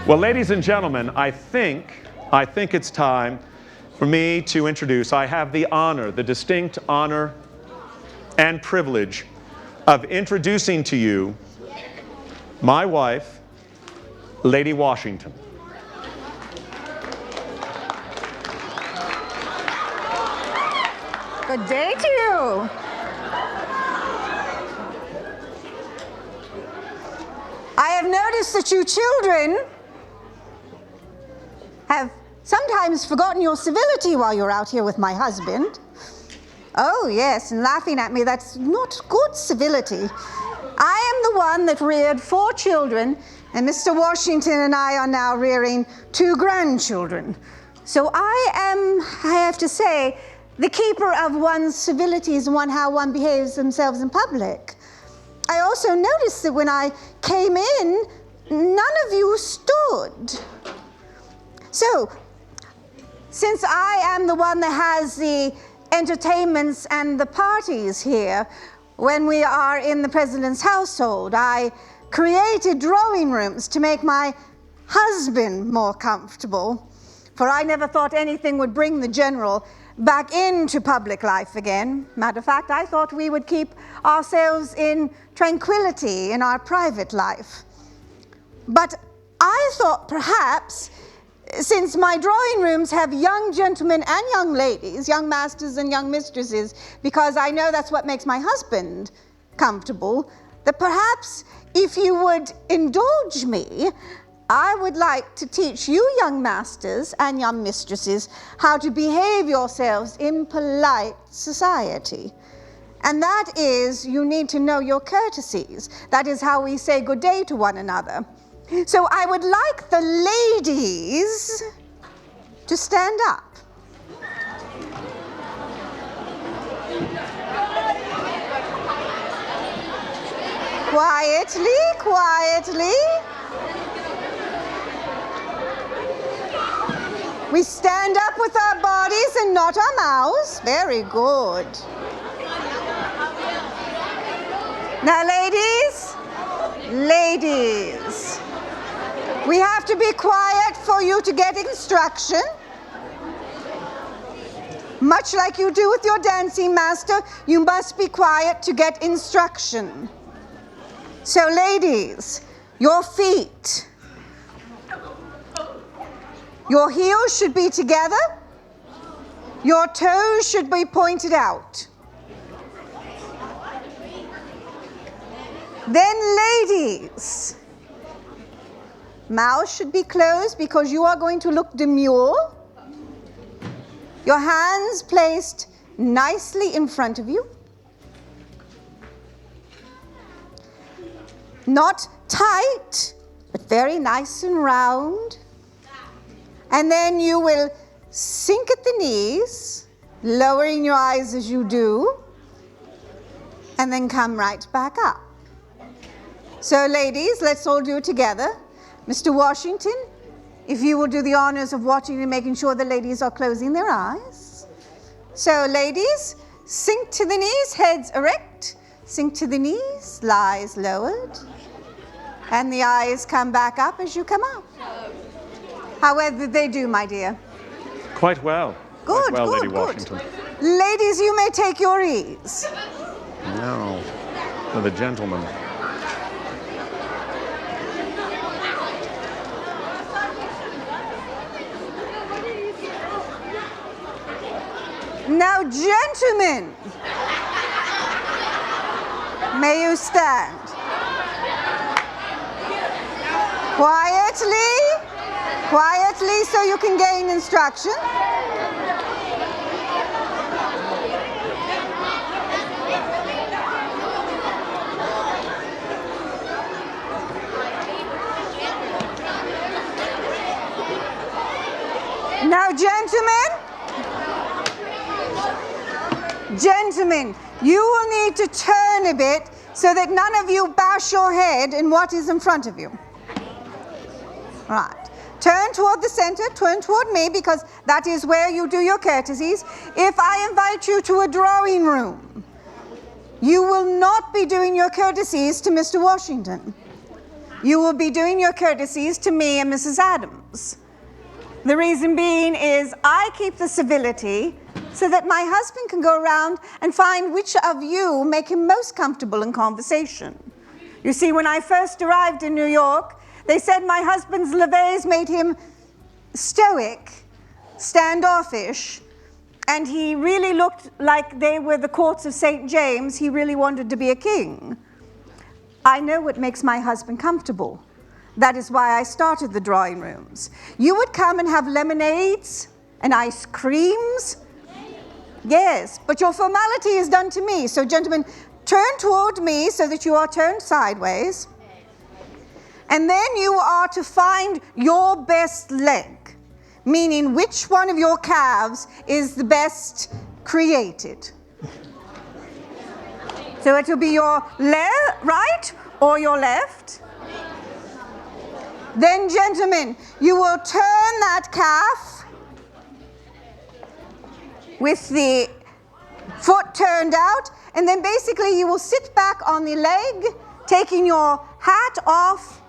Well, ladies and gentlemen, I think it's time for me to introduce, I have the honor, the distinct honor and privilege of introducing to you my wife, Lady Washington. Good day to you. I have noticed that you children have sometimes forgotten your civility while you're out here with my husband. Oh, yes, and laughing at me, that's not good civility. I am the one that reared 4 children, and Mr. Washington and I are now rearing 2 grandchildren. So I have to say, the keeper of one's civilities and how one behaves themselves in public. I also noticed that when I came in, none of you stood. So, since I am the one that has the entertainments and the parties here, when we are in the President's household, I created drawing rooms to make my husband more comfortable, for I never thought anything would bring the General back into public life again. Matter of fact, I thought we would keep ourselves in tranquility in our private life. But I thought perhaps, since my drawing rooms have young gentlemen and young ladies, young masters and young mistresses, because I know that's what makes my husband comfortable, that perhaps if you would indulge me, I would like to teach you young masters and young mistresses how to behave yourselves in polite society. And that is, you need to know your courtesies. That is how we say good day to one another. So I would like the ladies to stand up. Quietly, quietly. We stand up with our bodies and not our mouths. Very good. Now, ladies, we have to be quiet for you to get instruction. Much like you do with your dancing master, you must be quiet to get instruction. So, ladies, your feet. Your heels should be together. Your toes should be pointed out. Then, ladies, mouth should be closed because you are going to look demure. Your hands placed nicely in front of you. Not tight, but very nice and round. And then you will sink at the knees, lowering your eyes as you do, and then come right back up. So, ladies, let's all do it together. Mr. Washington, if you will do the honors of watching and making sure the ladies are closing their eyes. So, ladies, sink to the knees, heads erect. Sink to the knees, lies lowered. And the eyes come back up as you come up. However they do, my dear. Quite well. Good, Quite well, good, Lady good. Washington. Ladies, you may take your ease. No, for the gentleman. Now, gentlemen, may you stand. Quietly so you can gain instruction. Now, gentlemen, you will need to turn a bit so that none of you bash your head in what is in front of you. Right. Turn toward the center, turn toward me, because that is where you do your courtesies. If I invite you to a drawing room, you will not be doing your courtesies to Mr. Washington. You will be doing your courtesies to me and Mrs. Adams. The reason being is I keep the civility so that my husband can go around and find which of you make him most comfortable in conversation. You see, when I first arrived in New York, they said my husband's levees made him stoic, standoffish, and he really looked like they were the courts of St. James. He really wanted to be a king. I know what makes my husband comfortable. That is why I started the drawing rooms. You would come and have lemonades and ice creams. Yes, but your formality is done to me. So gentlemen, turn toward me so that you are turned sideways. And then you are to find your best leg, meaning which one of your calves is the best created. So it will be your right or your left. Then, gentlemen, you will turn that calf with the foot turned out, and then basically you will sit back on the leg, taking your hat off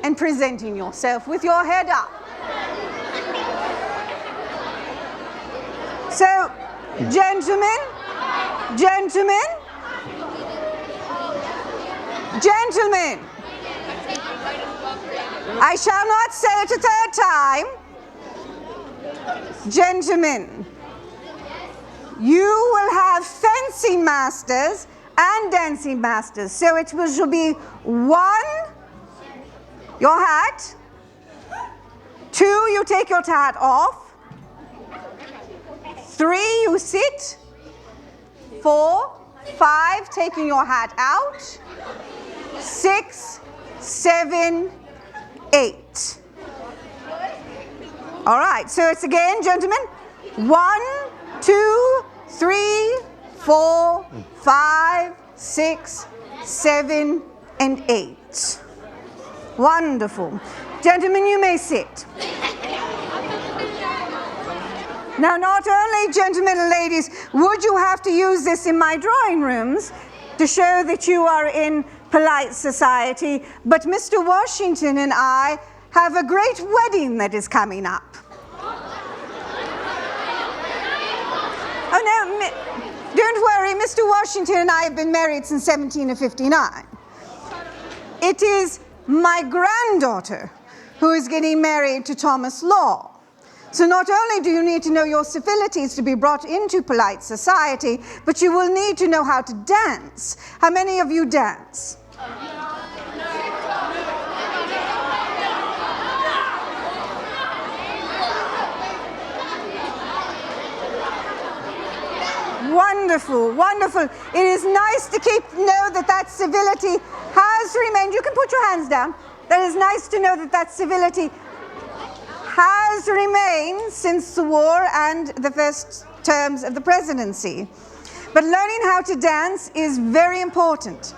and presenting yourself with your head up. So, gentlemen, I shall not say it a third time. Gentlemen, you will have fencing masters and dancing masters. So it will be 1, your hat. 2, you take your hat off. 3, you sit. 4, 5, taking your hat out. 6, 7, 8. All right, so it's again, gentlemen. 1, 2, 3, 4, 5, 6, 7, and 8. Wonderful. Gentlemen, you may sit. Now, not only, gentlemen and ladies, would you have to use this in my drawing rooms to show that you are in polite society, but Mr. Washington and I have a great wedding that is coming up. Oh no, don't worry, Mr. Washington and I have been married since 1759. It is my granddaughter who is getting married to Thomas Law. So not only do you need to know your civilities to be brought into polite society, but you will need to know how to dance. How many of you dance? Wonderful, wonderful. It is nice to know that civility has remained. You can put your hands down. That is nice to know that civility has remained since the war and the first terms of the presidency. But learning how to dance is very important.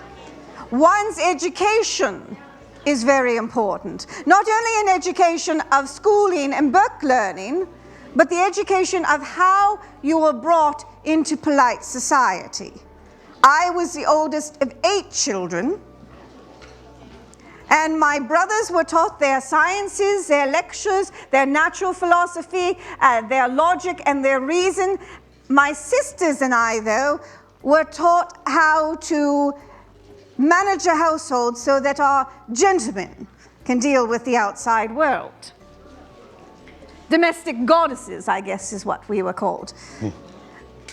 One's education is very important. Not only an education of schooling and book learning, but the education of how you were brought into polite society. I was the oldest of 8 children, and my brothers were taught their sciences, their lectures, their natural philosophy, their logic and their reason. My sisters and I, though, were taught how to manage a household so that our gentlemen can deal with the outside world. Domestic goddesses, I guess, is what we were called.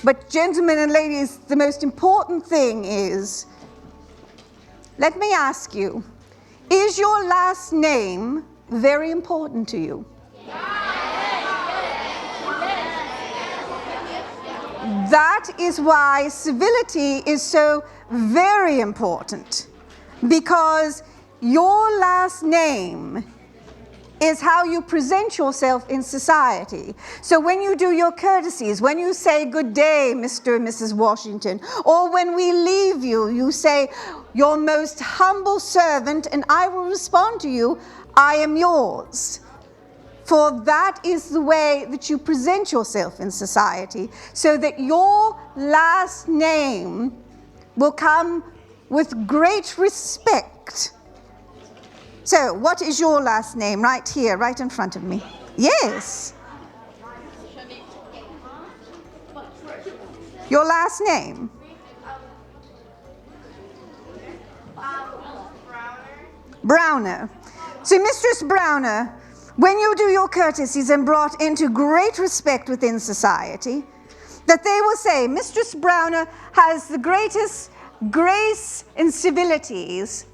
But gentlemen and ladies, the most important thing is, let me ask you, is your last name very important to you? That is why civility is so very important, because your last name is how you present yourself in society. So when you do your courtesies, when you say, "Good day, Mr. and Mrs. Washington," or when we leave you, you say, "Your most humble servant," and I will respond to you, "I am yours." For that is the way that you present yourself in society, so that your last name will come with great respect So, what is your last name? Right here, right in front of me. Yes. Your last name? Browner. So, Mistress Browner, when you do your courtesies and brought into great respect within society, that they will say, Mistress Browner has the greatest grace and civilities.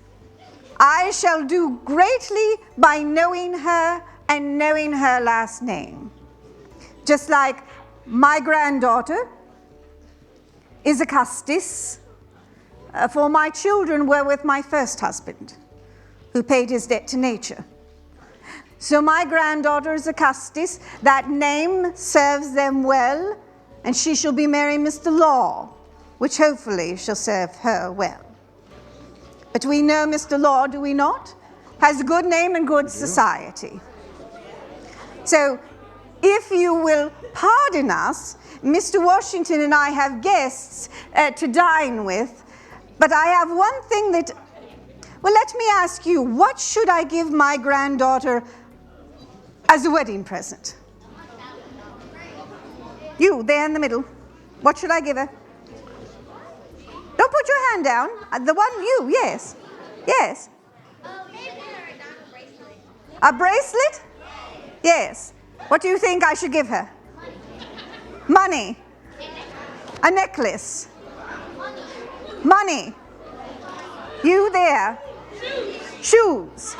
I shall do greatly by knowing her and knowing her last name. Just like my granddaughter is a Custis, for my children were with my first husband, who paid his debt to nature. So my granddaughter is a Custis. That name serves them well, and she shall be marrying Mr. Law, which hopefully shall serve her well. But we know Mr. Law, do we not? Has a good name and good society. So if you will pardon us, Mr. Washington and I have guests to dine with, but I have one thing that, well, let me ask you, what should I give my granddaughter as a wedding present? You, there in the middle. What should I give her? Don't put your hand down. The one you, yes. Yes. A bracelet? Yes. What do you think I should give her? Money. A necklace. Money. You there. Shoes.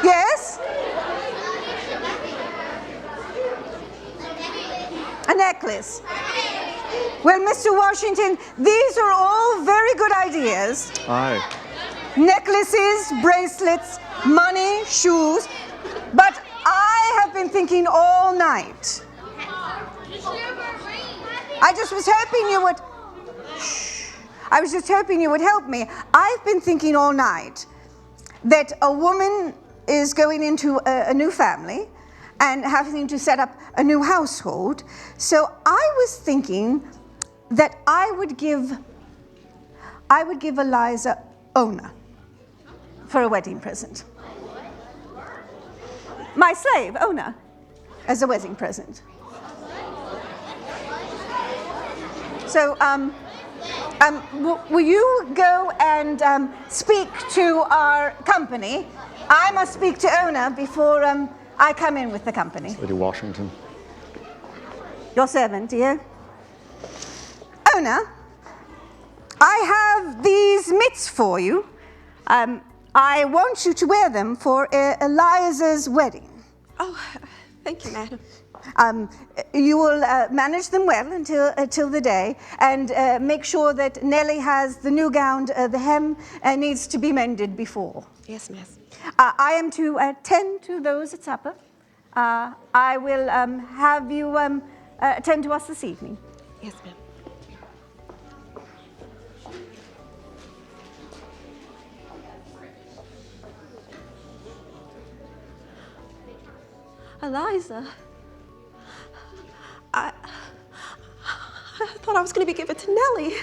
Yes? A necklace. Well, Mr. Washington, these are all very good ideas. Aye. Necklaces, bracelets, money, shoes. But I have been thinking all night. I just was hoping you would... I was just hoping you would help me. I've been thinking all night that a woman is going into a new family and having to set up a new household. So I was thinking that I would give Eliza Ona for a wedding present. My slave, Ona, as a wedding present. So, will you go and speak to our company? I must speak to Ona before I come in with the company. Lady Washington. Your servant, dear. Ona, I have these mitts for you. I want you to wear them for Eliza's wedding. Oh, thank you, madam. You will manage them well until the day, and make sure that Nellie has the new gown. The hem needs to be mended before. Yes, miss. I am to attend to those at supper. I will have you attend to us this evening. Yes, ma'am. Eliza, I thought I was going to be given to Nellie.